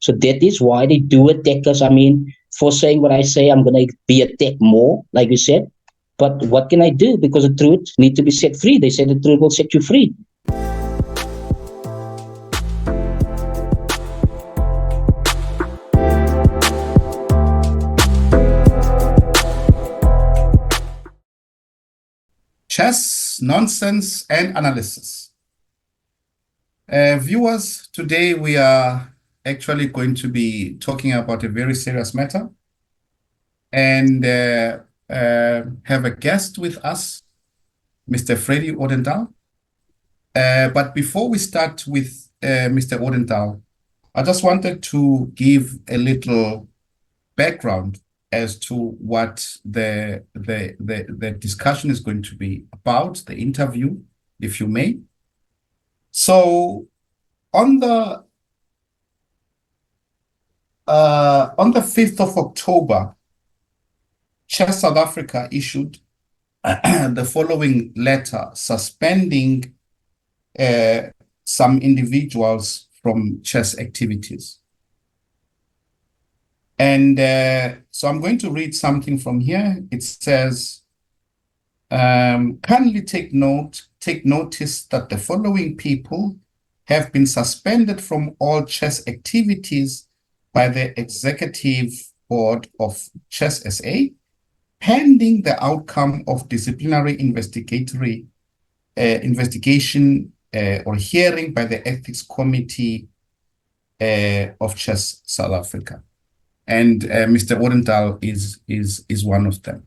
So that is why they do attack us. I mean, for saying what I say, I'm going to be attacked more, like you said. But what can I do? Because the truth needs to be set free. They say the truth will set you free. Chess, nonsense, and analysis. Viewers, today we are actually going to be talking about a very serious matter and have a guest with us, Mr. Freddy Odendaal. But before we start with Mr. Odendaal, I just wanted to give a little background as to what the discussion is going to be about, the interview, if you may. So on the 5th of October, Chess South Africa issued the following letter suspending some individuals from chess activities. And so I'm going to read something from here. It says, kindly take notice that the following people have been suspended from all chess activities by the Executive Board of Chess SA, pending the outcome of disciplinary investigation or hearing by the Ethics Committee of Chess South Africa. And Mr. Odendaal is one of them.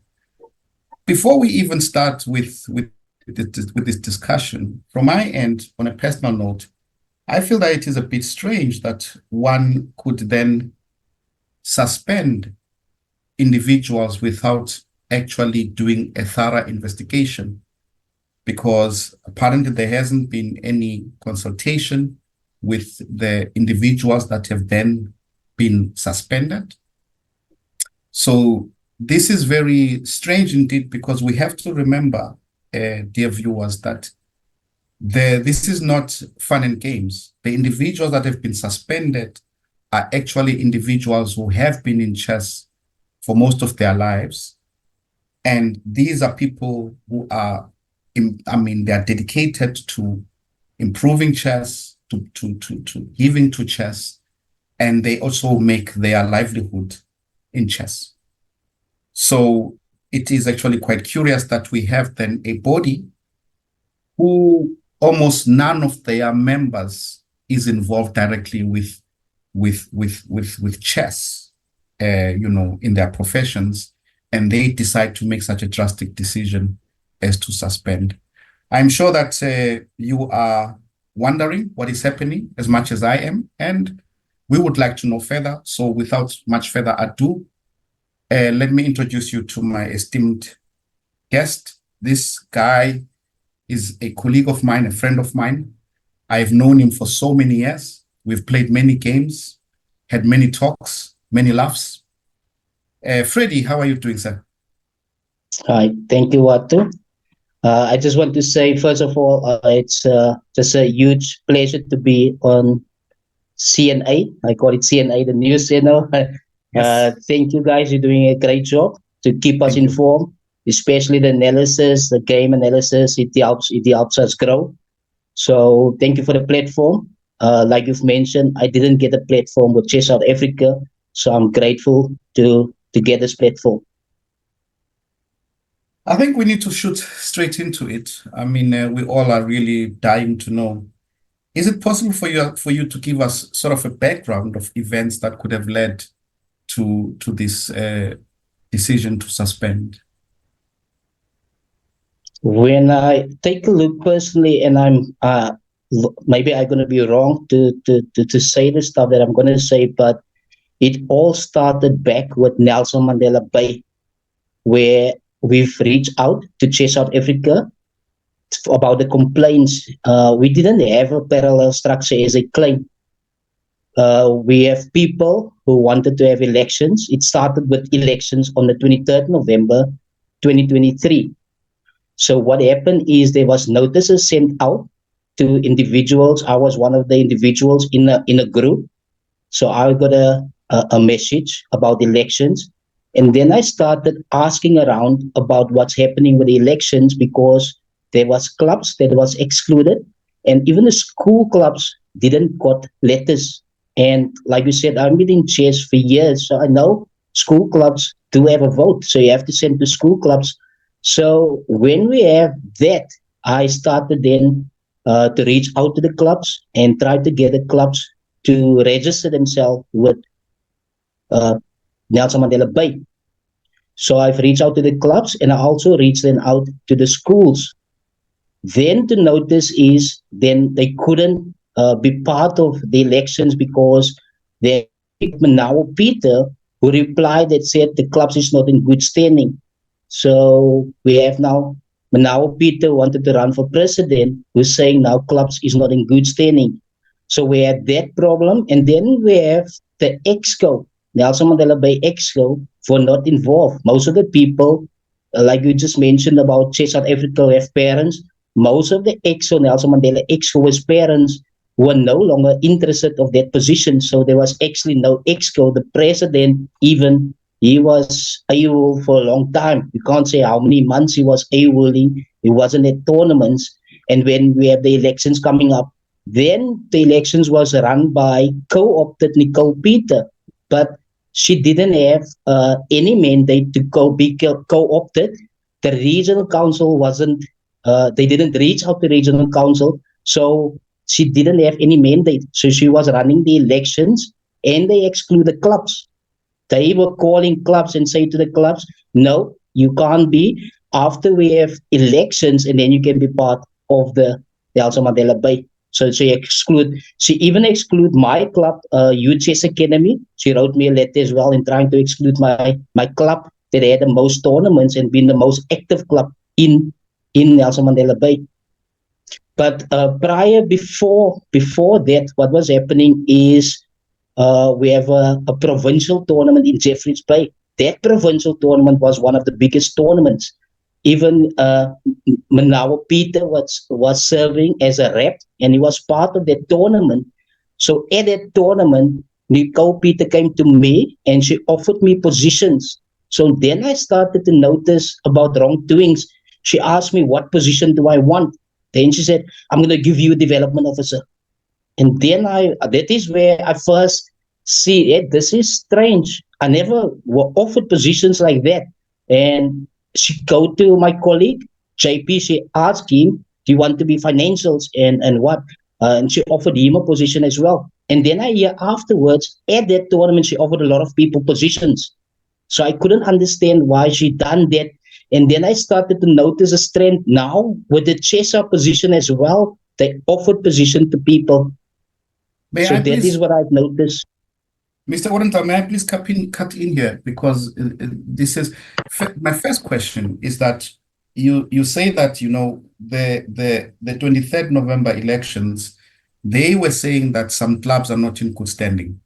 Before we even start with this discussion, from my end, on a personal note, I feel that it is a bit strange that one could then suspend individuals without actually doing a thorough investigation, because apparently there hasn't been any consultation with the individuals that have then been suspended. So this is very strange indeed, because we have to remember, dear viewers, that this is not fun and games. The individuals that have been suspended are actually individuals who have been in chess for most of their lives. And these are people who are, they are dedicated to improving chess, to giving to chess, and they also make their livelihood in chess. So it is actually quite curious that we have then a body who almost none of their members is involved directly with chess, in their professions, and they decide to make such a drastic decision as to suspend. I'm sure that you are wondering what is happening as much as I am, and we would like to know further. So without much further ado, let me introduce you to my esteemed guest. This guy is a colleague of mine, a friend of mine. I've known him for so many years. We've played many games, had many talks, many laughs. Freddy, how are you doing, sir? Hi, thank you, Watu. I just want to say, first of all, it's just a huge pleasure to be on CNA. I call it CNA, the news channel. Yes. Thank you, guys. You're doing a great job to keep us informed, especially the analysis, the game analysis. It helps us grow. So thank you for the platform. Like you've mentioned, I didn't get a platform with Chess South Africa, so I'm grateful to get this platform. I think we need to shoot straight into it. I mean, we all are really dying to know. Is it possible for you to give us sort of a background of events that could have led to this decision to suspend? When I take a look personally, and I'm maybe I'm going to be wrong to say the stuff that I'm going to say, but it all started back with Nelson Mandela Bay, where we've reached out to Chess South Africa about the complaints. We didn't have a parallel structure as a claim. We have people who wanted to have elections. It started with elections on the 23rd November 2023. So what happened is there was notices sent out to individuals. I was one of the individuals in a group So I got a message about elections. And then I started asking around about what's happening with the elections because there was clubs that was excluded. And even the school clubs didn't got letters. And like you said, I've been in chess for years. So I know school clubs do have a vote. So you have to send to school clubs. So when we have that, I started then to reach out to the clubs and try to get the clubs to register themselves with uh, Nelson Mandela Bay. So I've reached out to the clubs and I also reached them out to the schools. Then to notice is then they couldn't be part of the elections because they Manawa Peter who replied that said the clubs is not in good standing. So we have now Manawa Peter wanted to run for president who's saying now clubs is not in good standing. So we had that problem, and then we have the exco, Nelson Mandela Bay exco, for not involved. Most of the people, like you just mentioned about Chess South Africa, have parents. Most of the exco, Nelson Mandela exco, was parents who were no longer interested of that position. So there was actually no exco. The president even he was AWOL for a long time. You can't say how many months he was AWOLing. He wasn't at tournaments. And when we have the elections coming up, then the elections was run by co-opted Nicole Peter, but she didn't have any mandate to be co-opted. The regional council wasn't. They didn't reach out to regional council, so she didn't have any mandate. So she was running the elections, and they excluded clubs. They were calling clubs and say to the clubs, "No, you can't be after we have elections, and then you can be part of the Nelson Mandela Bay." So she even exclude my club, Youth Chess Academy. She wrote me a letter as well in trying to exclude my club that had the most tournaments and been the most active club in Nelson Mandela Bay. But before that, what was happening is we have a provincial tournament in Jeffreys Bay. That provincial tournament was one of the biggest tournaments. Even Manawa Peter was serving as a rep, and he was part of that tournament. So at that tournament, Nicole Peter came to me and she offered me positions. So then I started to notice about wrongdoings. She asked me, what position do I want? Then she said, I'm going to give you a development officer. And then that is where I first see it. This is strange. I never were offered positions like that. And she go to my colleague, JP, she asked him, do you want to be financials and what? And she offered him a position as well. And then a year afterwards, at that tournament, she offered a lot of people positions. So I couldn't understand why she done that. And then I started to notice a trend now with the CHESSA position as well. They offered position to people. May So I that is please, what I've noticed. Mr. Odendaal, may I please cut in here because this is my first question is that you say that the 23rd November elections, they were saying that some clubs are not in good standing.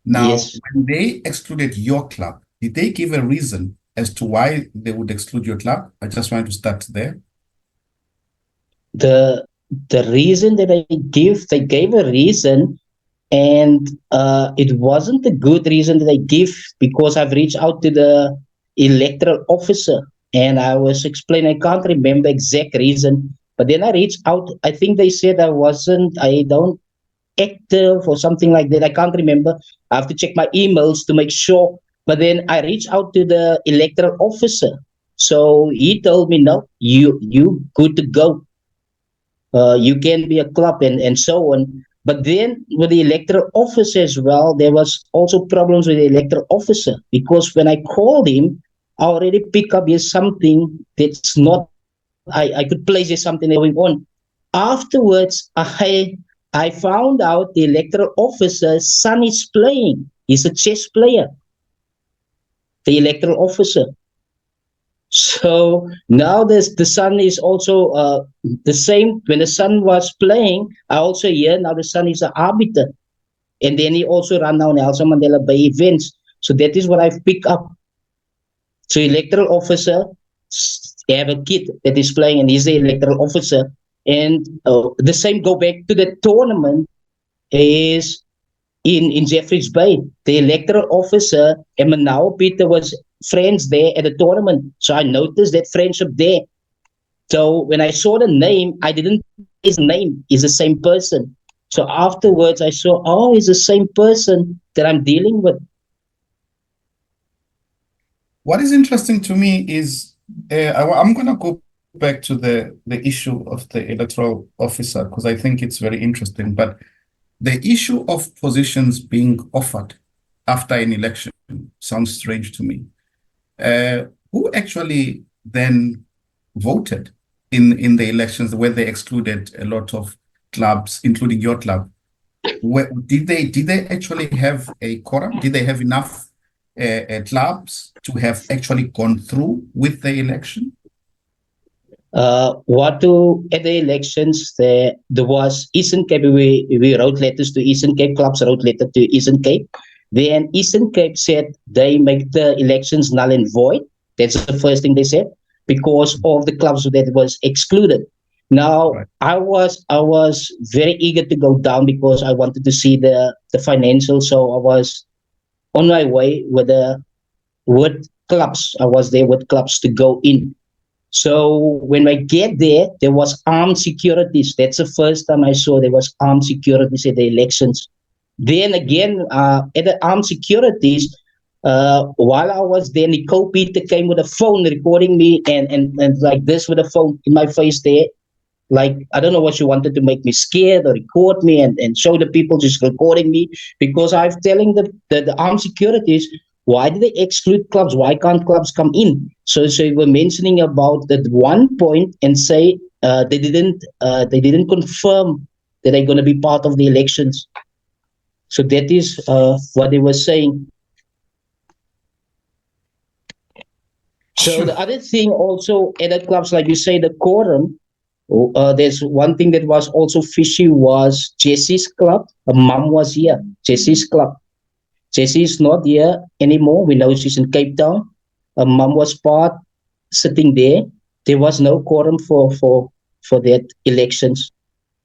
Now, Yes. when they excluded your club, did they give a reason as to why they would exclude your club? I just want to start there. The the reason that they gave a reason, and it wasn't a good reason that they give because I've reached out to the electoral officer and I was explaining. I can't remember exact reason, but then I reached out. I think they said I don't active or something like that. I can't remember. I have to check my emails to make sure. But then I reached out to the electoral officer. So he told me, no, you good to go. You can be a club and so on. But then with the electoral officer as well, there was also problems with the electoral officer because when I called him, I already pick up here's something that's not. I could place there's something going on. Afterwards, I found out the electoral officer's son is playing. He's a chess player, the electoral officer. So now the son is also the same. When the son was playing, I also hear now the son is an arbiter. And then he also ran down Nelson Mandela Bay events. So that is what I've picked up. So electoral officer have a kid that is playing and he's the electoral officer. And the same go back to the tournament is in Jeffreys Bay. The electoral officer and Manawa Peter was friends there at the tournament. So I noticed that friendship there. So when I saw the name, I didn't his name is the same person. So afterwards I saw, oh, it's the same person that I'm dealing with. What is interesting to me is I'm going to go back to the issue of the electoral officer because I think it's very interesting. But the issue of positions being offered after an election sounds strange to me. Who actually then voted in the elections where they excluded a lot of clubs, including your club? Did they actually have a quorum? Did they have enough clubs to have actually gone through with the election? Watu at the elections, there was Eastern Cape. We wrote letters to Eastern Cape clubs, wrote letter to Eastern Cape. Then Eastern Cape said they make the elections null and void. That's the first thing they said because of the clubs that was excluded. Now Right. I was very eager to go down because I wanted to see the financials. So I was on my way with clubs. I was there with clubs to go in. So when I get there, there was armed securities. That's the first time I saw there was armed securities at the elections. Then again, at the armed securities, while I was there, Nicole Peter came with a phone recording me and like this with a phone in my face there. Like, I don't know what she wanted to make me scared or record me and show the people just recording me because I'm telling the armed securities, why did they exclude clubs? Why can't clubs come in? So they were mentioning about that one point and say they didn't confirm that they're going to be part of the elections. So that is what they were saying. So the Sure. other thing also at the clubs, like you say, the quorum. There's one thing that was also fishy was Jesse's club. Her mom was here. Jesse's club. Jessie is not here anymore. We know she's in Cape Town. Her mom was part sitting there. There was no quorum for that elections.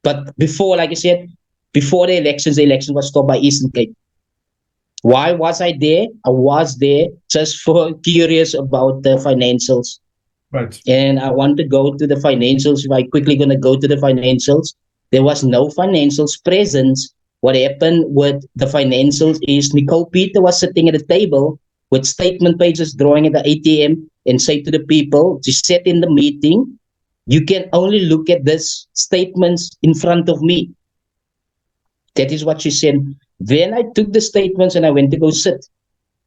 But before, like I said, before the election was stopped by Eastern Cape. Why was I there? I was there just for curious about the financials. Right. And I want to go to the financials. If I quickly going to go to the financials, there was no financials presence. What happened with the financials is Nicole Peter was sitting at a table with statement pages drawing at the ATM and say to the people, just sit in the meeting. You can only look at this statements in front of me. That is what she said. Then I took the statements and I went to go sit.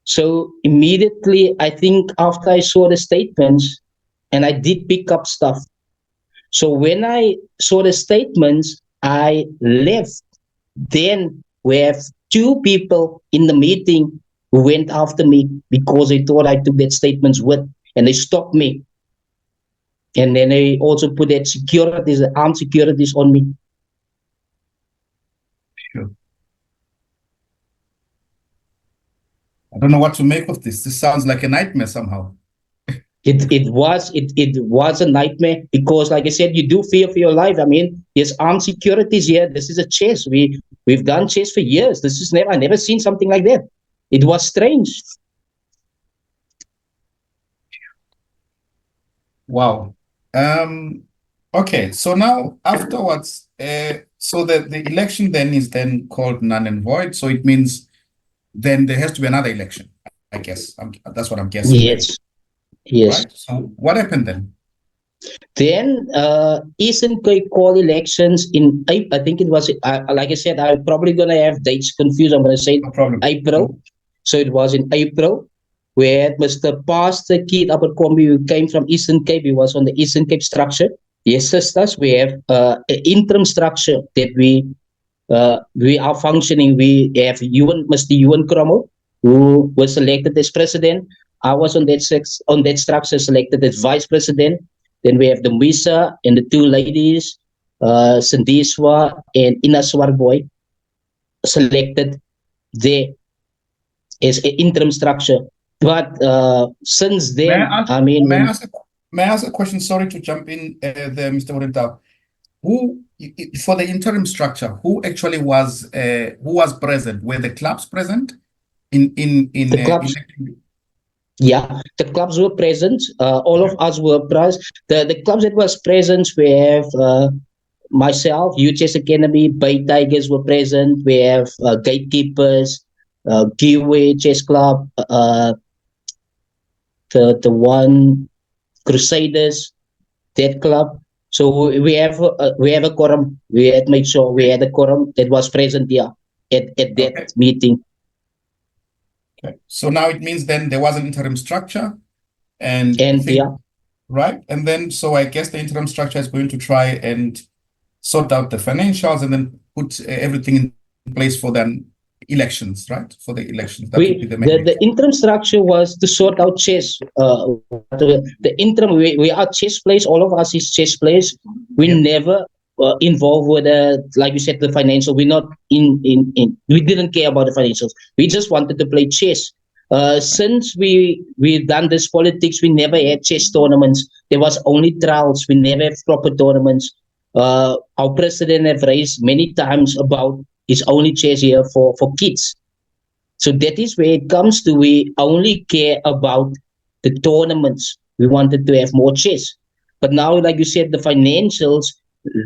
So immediately, I think after I saw the statements, and I did pick up stuff. So when I saw the statements, I left. Then we have two people in the meeting who went after me because they thought I took that statements with, and they stopped me. And then they also put that securities, the armed securities on me. Sure. I don't know what to make of this. This sounds like a nightmare somehow. It was a nightmare because, like I said, you do fear for your life. I mean, there's armed securities here. This is a chess. We've done chess for years. This is I never seen something like that. It was strange. Wow. Okay, so now afterwards, so the election then is then called null and void. So it means then there has to be another election, I guess. That's what I'm guessing then, Yes, yes. right? So what happened then? Then Eastern Cape called elections in April. I think it was like I said, I'm probably gonna have dates confused. I'm gonna say No problem. April. So it was in April where Mr. Pastor Keith Abercrombie, who came from Eastern Cape, he was on the Eastern Cape structure. Yes, sisters, we have an interim structure that we are functioning. We have Mr. Ewan Cromwell, who was selected as president. I was on that structure selected as vice president. Then we have the Misa and the two ladies, Sandiswa and Ina Swarboy, selected there as an interim structure. But since then, May I ask a question? Sorry to jump in there, Mr. Odendaal. Who for the interim structure, who actually was present? Were the clubs present in The clubs, yeah, the clubs were present. All of us were present. The clubs that was present, we have myself, UChess Academy, Bay Tigers were present. We have Gatekeepers, Giveaway Chess Club, the one Crusaders, that club. So we have a quorum. We had made sure we had a quorum that was present here at that Okay. meeting. Okay. So now it means then there was an interim structure and yeah, right? And then, so I guess the interim structure is going to try and sort out the financials and then put everything in place for then elections, right? For the elections, that would be the main. The interim structure was to sort out chess. The interim, we are chess players. All of us is chess players. We never involved with like you said, the financial. We're not in. We didn't care about the financials. We just wanted to play chess. Since we've done this politics, we never had chess tournaments. There was only trials. We never have proper tournaments. Our president have raised many times about it's only chess here for kids. So that is where it comes to. We only care about the tournaments. We wanted to have more chess. But now, like you said, the financials,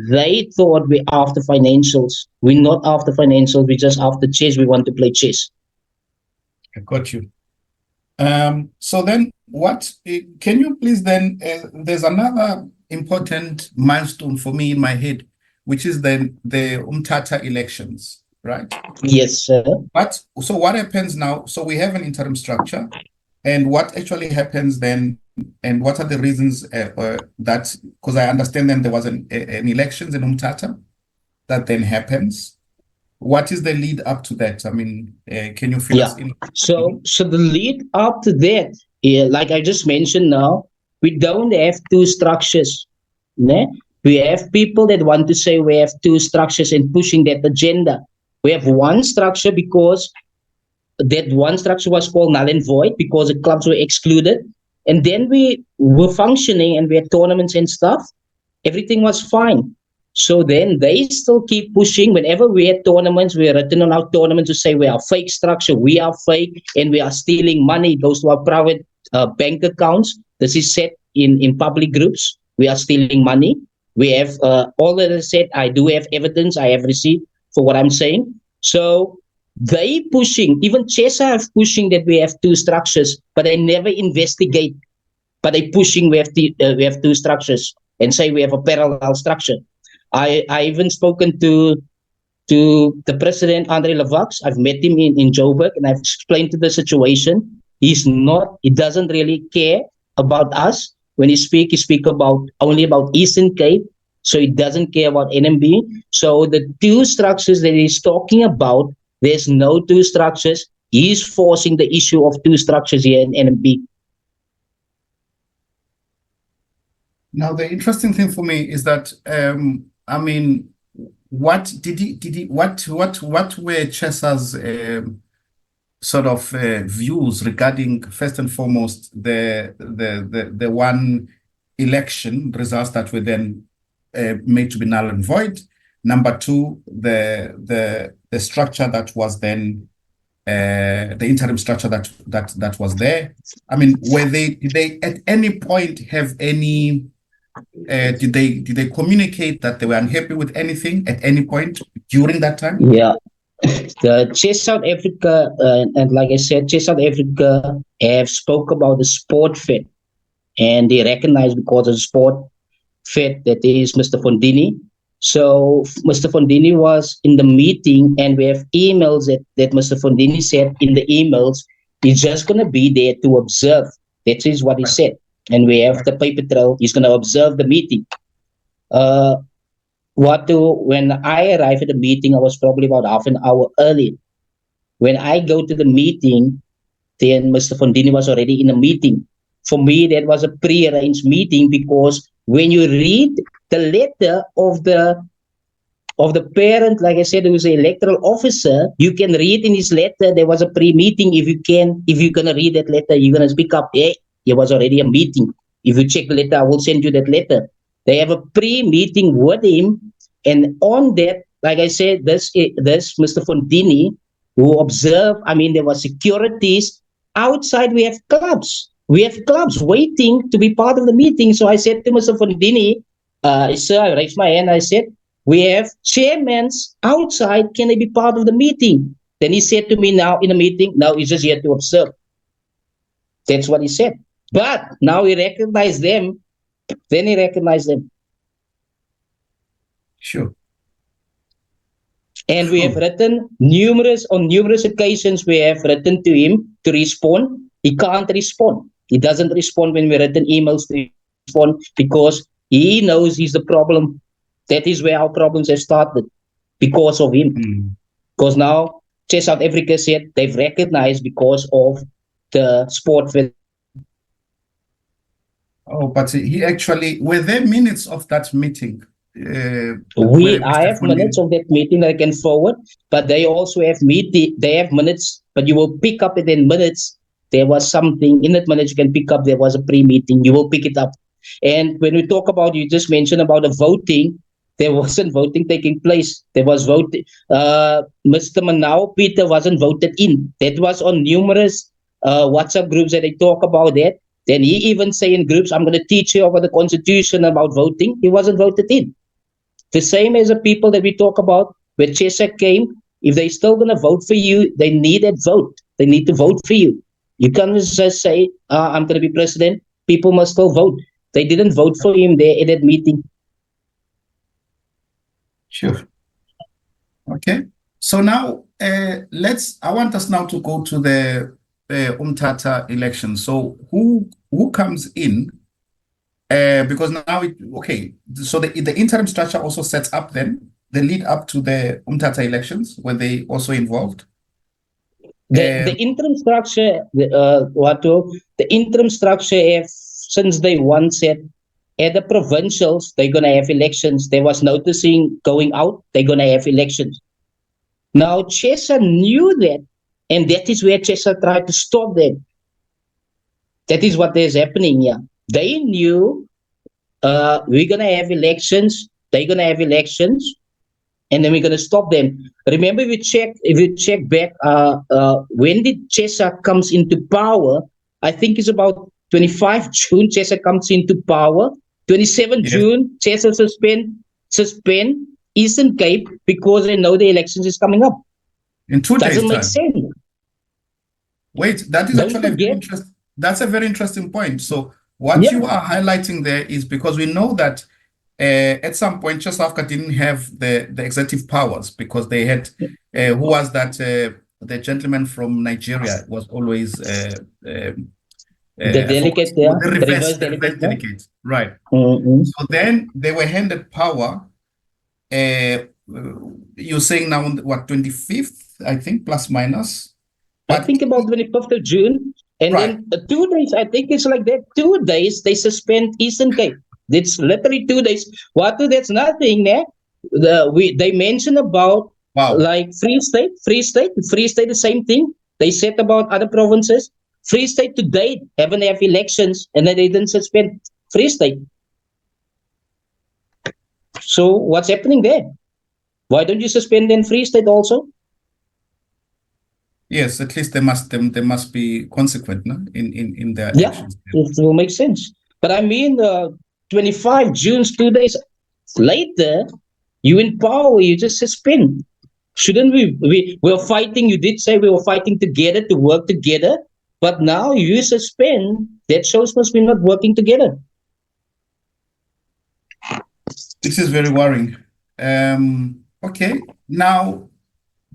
they thought we're after financials. We're not after financials. We're just after chess. We want to play chess. I got you. So then can you please then, there's another important milestone for me in my head, which is then the Umtata elections, right? Yes, sir. So what happens now? So we have an interim structure, and what actually happens then, and what are the reasons that, because I understand then there was an elections in Umtata that then happens. What is the lead up to that? I mean, can you fill us in? So the lead up to that, like I just mentioned now, we don't have two structures. Ne? We have people that want to say we have two structures and pushing that agenda. We have one structure because that one structure was called null and void because the clubs were excluded. And then we were functioning and we had tournaments and stuff. Everything was fine. So then they still keep pushing. Whenever we had tournaments, we are written on our tournaments to say we are fake structure, we are fake, and we are stealing money. It goes to our private bank accounts. This is set in public groups. We are stealing money. We have all that I said. I do have evidence. I have receipt for what I'm saying. So they pushing, even CHESSA have pushing that we have two structures, but they never investigate. But they pushing we have two structures and say we have a parallel structure. I even spoken to the president, Andre Lavax. I've met him in Joburg and I've explained to the situation. He doesn't really care about us. When he speak only about Eastern Cape. So he doesn't care about NMB. So the two structures that he's talking about, there's no two structures. He's forcing the issue of two structures here in NMB. Now, the interesting thing for me is that, I mean, what were CHESSA's sort of views regarding, first and foremost, the one election results that were then made to be null and void. Number two, the structure that was then the interim structure that was there. I mean, did they at any point have any? Did they communicate that they were unhappy with anything at any point during that time? Yeah. The Chess South Africa, and like I said, Chess South Africa have spoke about the sport fed, and they recognize because of the sport fed that is Mr. Fondini. So Mr. Fondini was in the meeting, and we have emails that Mr. Fondini said in the emails, he's just going to be there to observe. That is what he said. And we have the paper trail. He's going to observe the meeting. When I arrived at the meeting, I was probably about half an hour early. When I go to the meeting, then Mr. Fondini was already in the meeting. For me, that was a pre-arranged meeting because when you read the letter of the parent, like I said, who is an electoral officer, you can read in his letter there was a pre-meeting. If you're gonna read that letter, you're gonna speak up. Hey, there was already a meeting. If you check the letter, I will send you that letter. They have a pre-meeting with him, And on that, like I said, this Mr. Fontini who observed, I mean, there were securities. Outside, we have clubs. We have clubs waiting to be part of the meeting. So I said to Mr. Fontini, sir, I raised my hand. I said, we have chairmen outside. Can they be part of the meeting? Then he said to me, now in the meeting, now he's just here to observe. That's what he said. But now he recognized them. Then he recognized them. Sure. And we have written on numerous occasions, we have written to him to respond. He can't respond. He doesn't respond when we written emails to respond because he knows he's the problem. That is where our problems have started because of him. Because now, Chess South Africa said they've recognized because of the sport. Oh, but he actually, were there minutes of that meeting? I have minutes of that meeting that I can forward, but they also have they have minutes, but you will pick up within minutes. There was something in that minutes you can pick up. There was a pre-meeting. You will pick it up. And when we talk about, you just mentioned about the voting, there wasn't voting taking place. There was voting. Mr. Manao Peter wasn't voted in. That was on numerous WhatsApp groups that they talk about that. Then he even say in groups, I'm going to teach you about the constitution about voting. He wasn't voted in. The same as the people that we talk about, where CHESSA came, if they're still going to vote for you, they need that vote. They need to vote for you. You can't just say, I'm going to be president. People must still vote. They didn't vote for him there at that meeting. Sure. Okay. So now, I want us now to go to the Umtata election. So who comes in? Because now so the interim structure also sets up then the lead up to the Umtata elections. Were they also involved? The interim structure, Watu, the interim structure, since they once said at the provincials, they're going to have elections. There was noticing going out, they're going to have elections. Now, CHESSA knew that, and that is where CHESSA tried to stop them. That is what is happening here. They knew we're going to have elections, they're going to have elections, and then we're going to stop them. Remember, if you check back, when did CHESSA comes into power? I think it's about 25 June, CHESSA comes into power. 27 June, CHESSA suspend Eastern Cape because they know the elections is coming up. In 2 days' Doesn't make time. sense. Wait, that is that's a very interesting point. So what you are highlighting there is because we know that at some point, CHESSA South Africa didn't have the executive powers because they had, who was that, the gentleman from Nigeria was always the delegate there, the reverse delegate. Right. So then they were handed power. You're saying now, what, 25th, I think, plus minus? But I think about 25th of June. And then 2 days, I think it's like that. 2 days, they suspend Eastern Cape. It's literally 2 days. Watu, that's nothing there. They mentioned about like Free State, the same thing. They said about other provinces. Free State today haven't have elections, and then they didn't suspend Free State. So what's happening there? Why don't you suspend in Free State also? Yes, at least they must be consequent, no? in their actions. It will make sense. But I mean, 25 June, 2 days later, you in power, you just suspend. Shouldn't we were fighting, you did say we were fighting together to work together, but now you suspend, that shows us we're not working together. This is very worrying. Okay, now,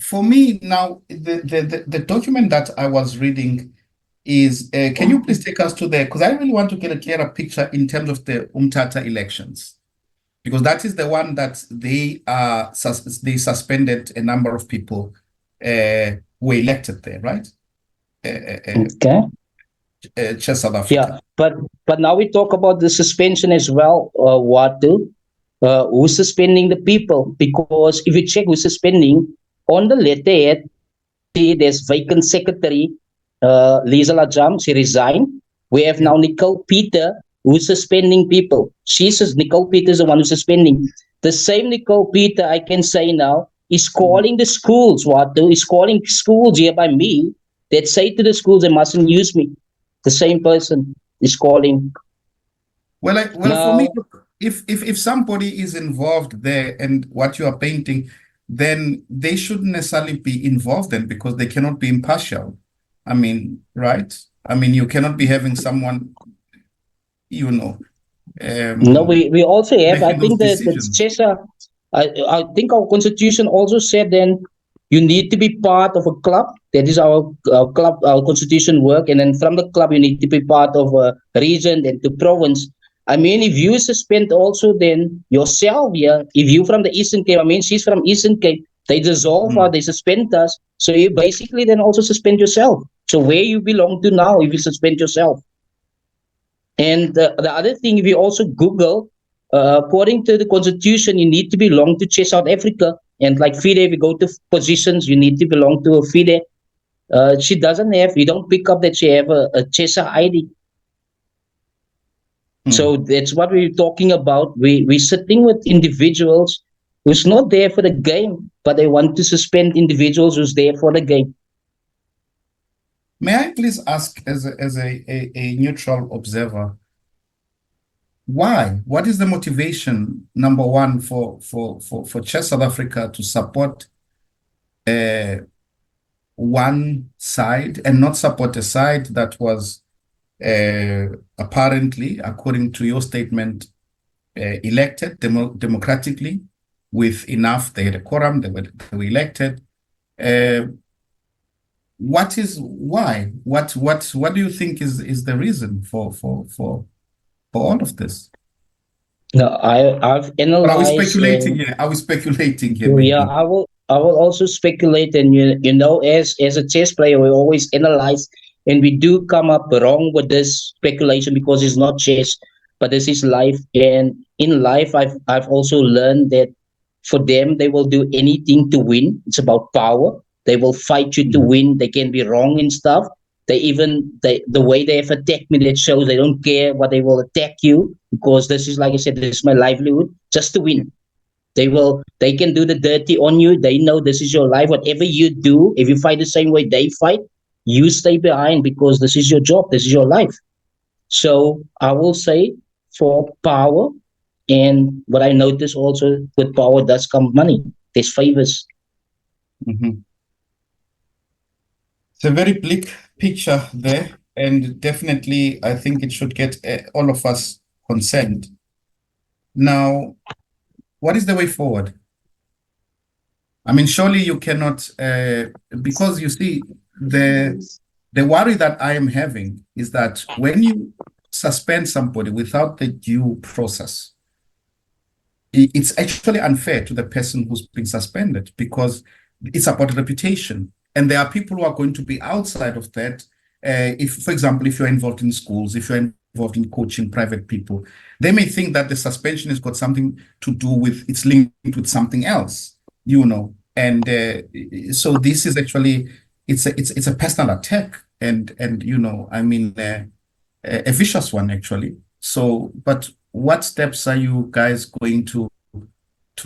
for me, now, the document that I was reading is, can you please take us to because I really want to get a clearer picture in terms of the Umtata elections, because that is the one that they suspended a number of people who were elected there, right? Okay. South Africa. Yeah, but now we talk about the suspension as well. Watu, who's suspending the people? Because if you check who's suspending, on the letterhead, there's vacant secretary, Lisa Lajam, she resigned. We have now Nicole Peter, who's suspending people. Nicole Peter is the one who's suspending. The same Nicole Peter, I can say now, is Mm. calling the schools. Watu is calling schools here by me that say to the schools they mustn't use me. The same person is calling. Well, for me, Now, look, if somebody is involved there and what you are painting, then they shouldn't necessarily be involved then because they cannot be impartial. I mean, right? I mean, you cannot be having someone, you know, no, um, we also have, I making those think the decisions. CHESSA, I think our constitution also said then you need to be part of a club. That is our club, our constitution work. And then from the club, you need to be part of a region and the province. I mean, if you suspend also then yourself, yeah, if you from the Eastern Cape, I mean, she's from Eastern Cape, they dissolve her, Mm. they suspend us. So you basically then also suspend yourself. So where you belong to now if you suspend yourself? And the other thing, if you also Google, according to the constitution, you need to belong to Chess South Africa. And like FIDE, if you go to positions, you need to belong to a FIDE. She doesn't have, you don't pick up that she have a CHESSA ID. So Mm. that's what we're talking about. We're sitting with individuals who's not there for the game, but they want to suspend individuals who's there for the game. May I please ask, as a neutral observer, why? What is the motivation, number one, for Chess South Africa to support uh, one side and not support a side that was apparently, according to your statement, elected democratically with enough, they had a quorum, they were elected. Uh, why? What do you think is the reason for all of this? Now, I've Or are we analyzed speculating and here? Are we speculating here, so yeah, maybe? I will also speculate, and you know, as a chess player, we always analyze, and we do come up wrong with this speculation because it's not chess, but this is life. And in life, I've also learned that for them, they will do anything to win. It's about power. They will fight you to Mhm. win. They can be wrong and stuff. The way they have attacked me that shows they don't care what they will attack you because this is like I said, this is my livelihood just to Yeah. win. They can do the dirty on you. They know this is your life. Whatever you do, if you fight the same way they fight, you stay behind because this is your job, this is your life. So I will say for power, and what I notice also with power does come money. There's favors. Mhm. It's a very bleak picture there, and definitely I think it should get all of us concerned. Now, what is the way forward? I mean, surely you cannot, because you see, the worry that I am having is that when you suspend somebody without the due process, it's actually unfair to the person who's been suspended because it's about reputation. And there are people who are going to be outside of that. If, for example, if you're involved in schools, if you're involved in coaching private people, they may think that the suspension has got something to do with, it's linked with something else, you know. And so this is actually, it's a personal attack. And you know, I mean, a vicious one actually. So, but what steps are you guys going to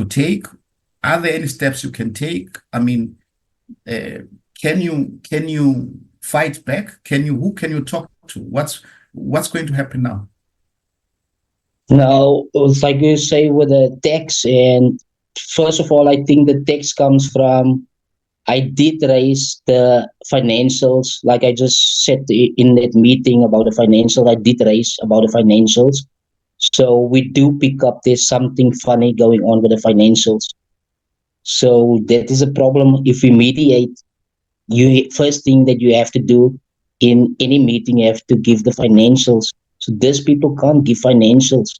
take? Are there any steps you can take? I mean, uh, can you fight back? Can you who can you talk to? What's going to happen now? Now, it's like you say with the tax, and first of all, I think the tax comes from I did raise the financials, like I just said in that meeting about the financial. I did raise about the financials. So we do pick up there's something funny going on with the financials. So that is a problem. If we mediate, you first thing that you have to do in any meeting, you have to give the financials. So these people can't give financials.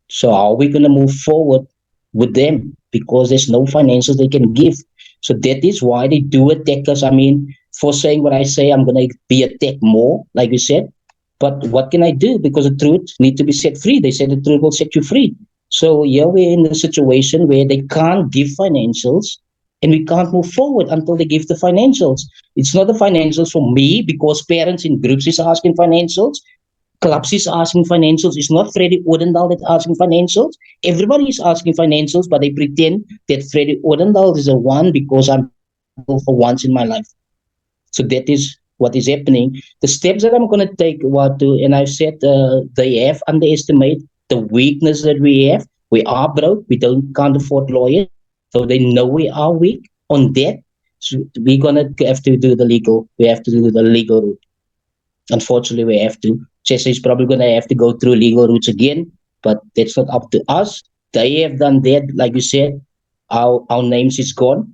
So how are we going to move forward with them? Because there's no financials they can give. So that is why they do attack us. I mean, for saying what I say, I'm going to be attacked more, like you said. But what can I do? Because the truth need to be set free. They said the truth will set you free. So here we're in a situation where they can't give financials and we can't move forward until they give the financials. It's not the financials for me because parents in groups is asking financials. Clubs is asking financials. It's not Freddy Odendaal that's asking financials. Everybody is asking financials, but they pretend that Freddy Odendaal is the one because I'm for once in my life. So that is what is happening. The steps that I'm going to take, Watu, and I've said they have underestimated the weakness that we have. We are broke. We can't afford lawyers. So they know we are weak on that. So we're going to have to do the legal. We have to do the legal route. Unfortunately, we have to. CHESSA is probably going to have to go through legal routes again, but that's not up to us. They have done that, like you said. Our names is gone.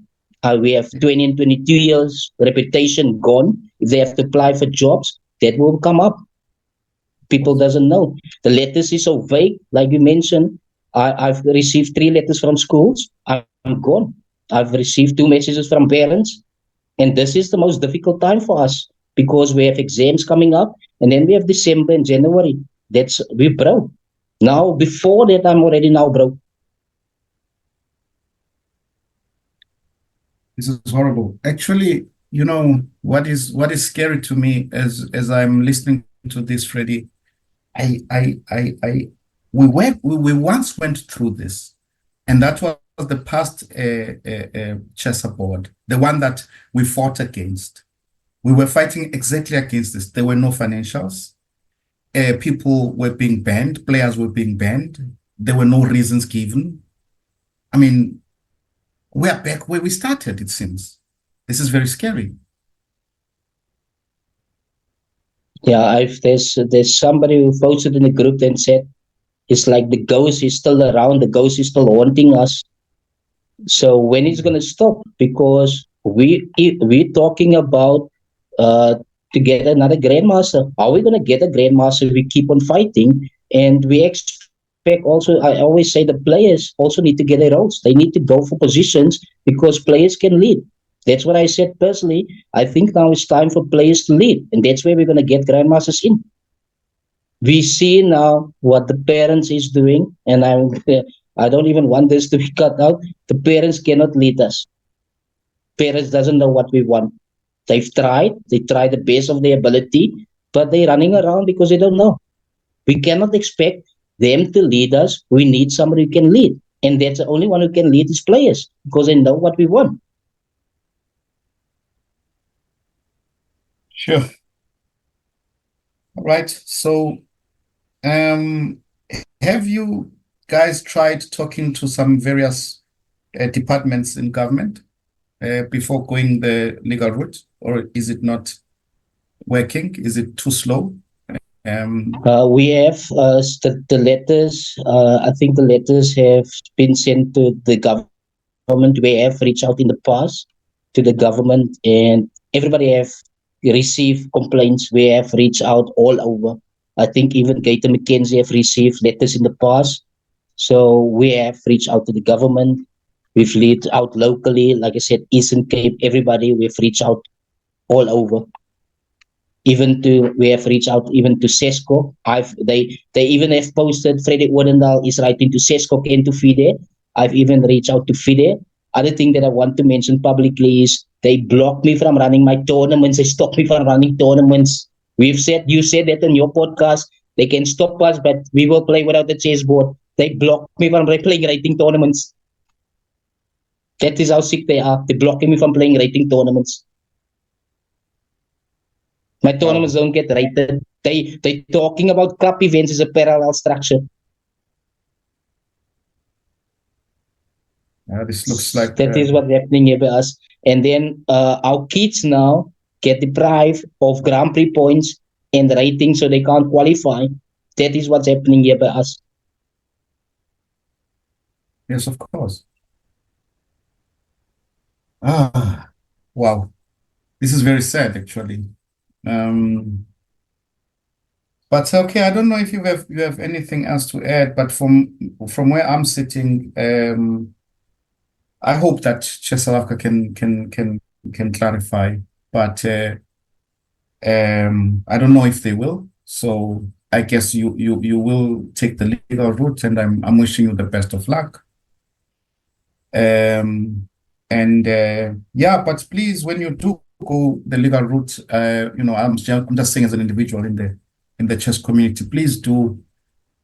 We have 20 and 22 years reputation gone. If they have to apply for jobs, that will come up. People doesn't know. The letters is so vague, like you mentioned. I've received 3 letters from schools. I'm gone. I've received 2 messages from parents, and this is the most difficult time for us because we have exams coming up, and then we have December and January. That's we broke. Now before that, I'm already now broke. This is horrible. Actually, what is scary to me as I'm listening to this, Freddie. I we once went through this, and that was the past CHESSA board, the one that we fought against. We were fighting exactly against this. There were no financials. People were being banned. Players were being banned. There were no reasons given. I mean, we are back where we started, it seems. This is very scary. Yeah, there's somebody who posted in the group and said it's like the ghost is still around. The ghost is still haunting us. So when it's gonna stop? Because we're talking about uh, to get another grandmaster. Are we gonna get a grandmaster? We keep on fighting, and we expect also. I always say the players also need to get their roles. They need to go for positions because players can lead. That's what I said personally. I think now it's time for players to lead, and that's where we're gonna get grandmasters in. We see now what the parents is doing, and I don't even want this to be cut out. The parents cannot lead us. Parents doesn't know what we want. They tried the best of their ability, but they're running around because they don't know. We cannot expect them to lead us. We need somebody who can lead, and that's the only one who can lead is players because they know what we want. Sure. All right. So, um, have you guys tried talking to some various departments in government before going the legal route, or is it not working? Is it too slow? We have the letters. I think the letters have been sent to the government. We have reached out in the past to the government, and everybody have received complaints. We have reached out all over. I think even Gator McKenzie have received letters in the past. So we have reached out to the government. We've reached out locally, like I said, Eastern Cape, everybody. We've reached out all over. Even to we have reached out even to Sesco. They even have posted Freddy Odendaal is writing to Sesco and to FIDE. I've even reached out to FIDE. Other thing that I want to mention publicly is they blocked me from running my tournaments. They stopped me from running tournaments. You said that on your podcast. They can stop us, but we will play without the chessboard. They blocked me from playing rating tournaments. That is how sick they are. They're blocking me from playing rating tournaments. My tournaments Wow. don't get rated. They talking about club events as a parallel structure. This looks like That is what's happening here by us. And then our kids now get deprived of Grand Prix points and rating, so they can't qualify. That is what's happening here by us. yes, of course. Ah, wow. This is very sad, actually. Um, but okay, I don't know if you have anything else to add, but from where I'm sitting, I hope that CHESSA South Africa can clarify, but I don't know if they will. So I guess you will take the legal route, and I'm wishing you the best of luck. And yeah, but please, when you do go the legal route, I'm just saying as an individual in there, in the chess community, please do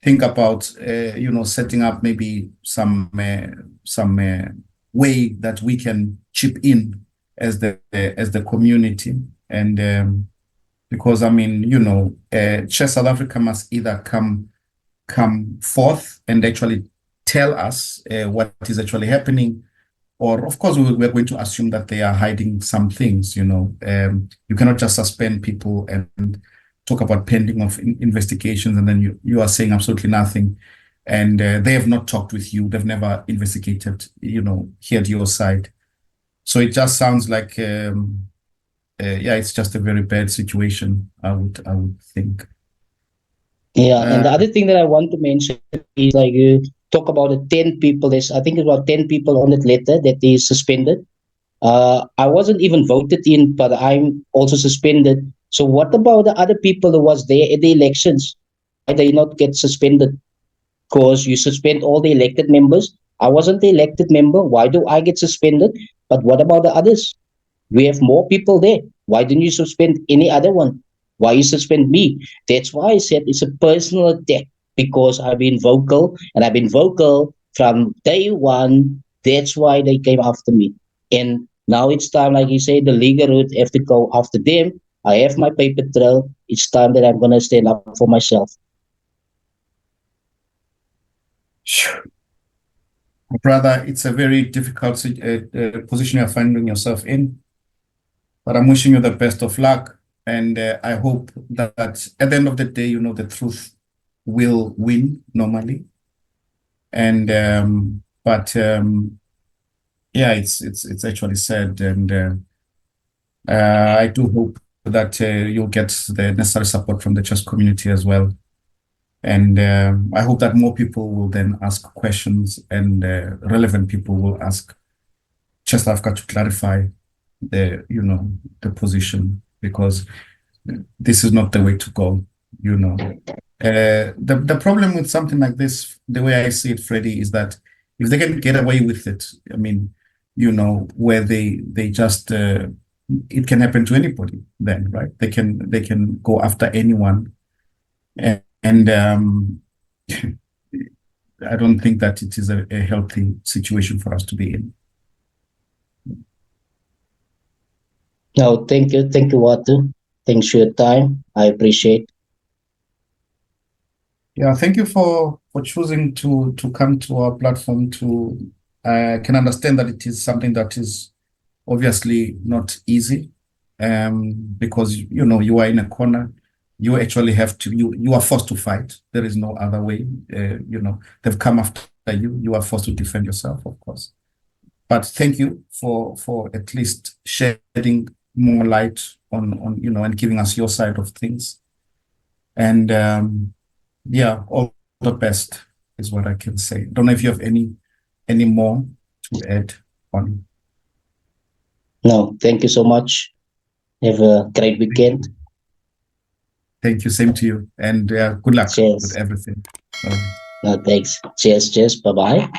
think about setting up maybe some way that we can chip in as the community. And because I mean, Chess South Africa must either come forth and actually tell us what is actually happening, or of course we're going to assume that they are hiding some things. You cannot just suspend people and talk about pending of investigations, and then you are saying absolutely nothing, and they have not talked with you, they've never investigated, heard your side. So it just sounds like it's just a very bad situation, I would think. Yeah, and the other thing that I want to mention is, like, you talk about the 10 people. There's, I think, about 10 people on that letter that is suspended. I wasn't even voted in, but I'm also suspended. So what about the other people who was there at the elections? Why they not get suspended? Because you suspend all the elected members. I wasn't the elected member. Why do I get suspended? But what about the others? We have more people there. Why didn't you suspend any other one? Why you suspend me? That's why I said it's a personal attack, because I've been vocal, and I've been vocal from day one. That's why they came after me. And now it's time, like you say, the legal route have to go after them. I have my paper trail. It's time that I'm going to stand up for myself. Sure. Brother, it's a very difficult position you're finding yourself in, but I'm wishing you the best of luck. And I hope that at the end of the day, the truth will win normally. And it's actually sad. And I do hope that you'll get the necessary support from the chess community as well. And I hope that more people will then ask questions, and relevant people will ask Chess Africa to clarify the position, because this is not the way to go. The problem with something like this, the way I see it, Freddy, is that if they can get away with it, I mean, where they just it can happen to anybody then, right? They can go after anyone, and I don't think that it is a healthy situation for us to be in. No, thank you, Watu. Thanks for your time. I appreciate. Yeah, thank you for choosing to come to our platform. I can understand that it is something that is obviously not easy, because you are in a corner. You actually have to, you are forced to fight. There is no other way. They've come after you. You are forced to defend yourself, of course. But thank you for at least shedding more light on and giving us your side of things. And all the best is what I can say. Don't know if you have any more to add on. No, thank you so much. Have a great weekend. Thank you. Same to you. And good luck Cheers. with everything. No, thanks. Cheers. Bye-bye.